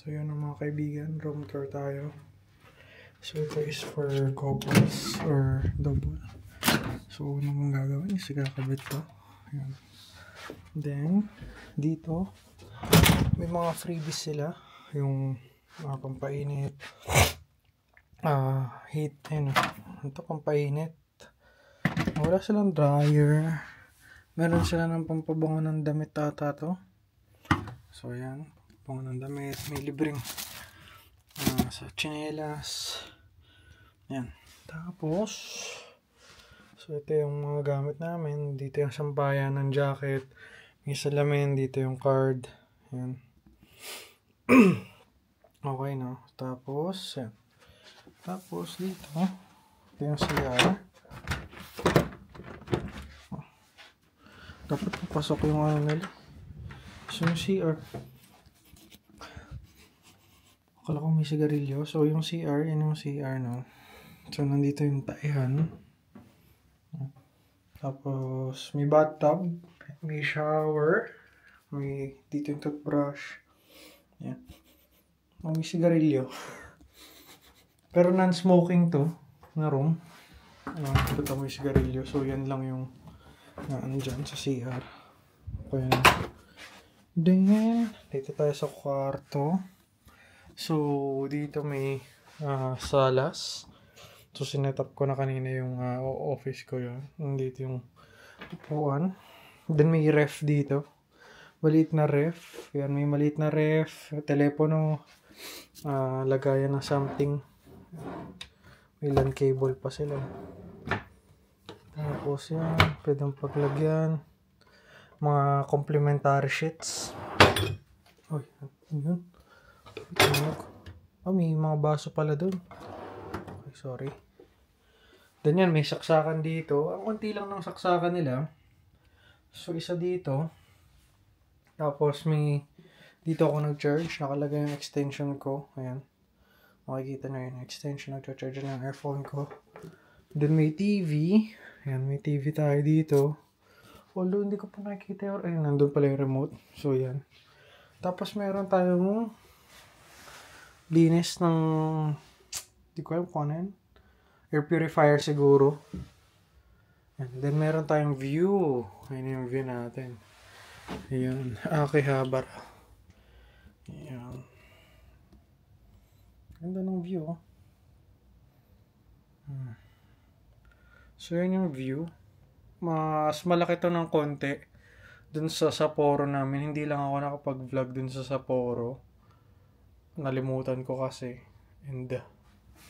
So yun ang mga kaibigan, room tour tayo. So ito is for couples or double. So unang mong gagawin is kakabit to. Ayan. Then dito may mga freebies sila. Yung mga pampainit. Heat, ano. Ito pampainit. Wala silang dryer. Meron sila ng pampabango ng damit ata to. So ayan, pampabango ng damit. May libreng sa tsinelas. Ayan. Tapos, so ito yung mga gamit namin. Dito yung sampayan ng jacket. May salamin. Dito yung card. Ayan. Okay, no? Tapos, ayan. Tapos dito, ito yung CR. Dapat papasok yung ano nila. So yung CR. Akala ko may sigarilyo. So yung CR, yun yung CR, no? So nandito yung taihan. Tapos may bathtub. May shower. May dito yung toothbrush. Yan. May sigarilyo. Pero non-smoking to na room. Ito may sigarilyo. So yan lang yung andyan sa CR. Okay. Then, dito tayo sa kwarto. So, dito may salas. So, sinet-up ko na kanina yung office ko yun. Dito yung upuan. Then, may ref dito. Maliit na ref. Yan, may maliit na ref. Telepono. Lagayan ng something. May LAN cable pa sila. Tapos yan, pwedeng paglagyan. Mga complimentary sheets. Uy, yun. May mga baso pala dun. Okay, sorry. Then yan, may saksakan dito. Ang konti lang ng saksakan nila. So, isa dito. Tapos may, dito ako nag-charge. Nakalagay yung extension ko. Ayan. Makikita na yun. Extension, nag-charge ng earphone ko. Then may TV. Ayan, may TV tayo dito. Although hindi ko pa nakikita yung, ayun, nandun pala yung remote. So, yan. Tapos meron tayong linis ng, hindi ko alam kung ano yan. Air purifier siguro. And then meron tayong view. Ayun yung view natin. Ayan. Akihabara. Ayan. Ganda ng view. So, yan yung view. Mas malaki to ng konti dun sa Sapporo namin. Hindi lang ako nakapag-vlog dun sa Sapporo. Nalimutan ko kasi. And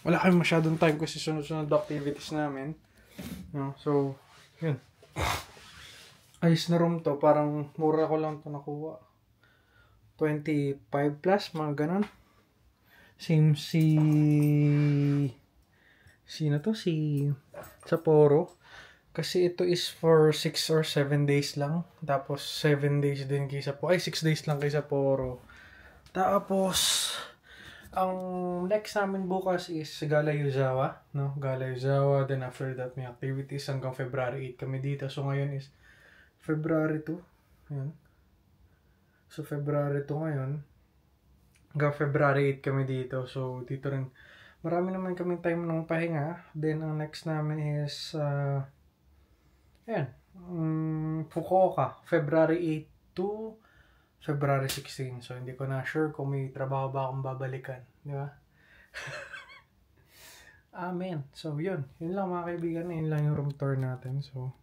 wala kayong masyadong time kasi sunod-sunod activities namin. So, yun. Ayos na room to. Parang mura ko lang to nakuha. 25 plus, mga ganon. Same sino to? Si Sapporo. Kasi ito is for 6 or 7 days lang. Tapos 7 days din kay Sapporo. 6 days lang kay Sapporo. Tapos ang next namin bukas is Gala Yuzawa, no? Gala Yuzawa. Then after that may activities hanggang February 8 kami dito. So ngayon is February 2. Ayan. So February 2 ngayon. Hanggang February 8 kami dito. So dito rin marami naman kaming time ng pahinga. Then ang next namin is ayan, Fukuoka, February 8 to February 16. So hindi ko na sure kung may trabaho ba akong babalikan, di ba? Amen. So yun lang mga kaibigan, yun lang yung room tour natin. So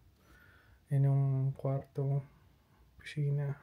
yun yung kwarto, kusina.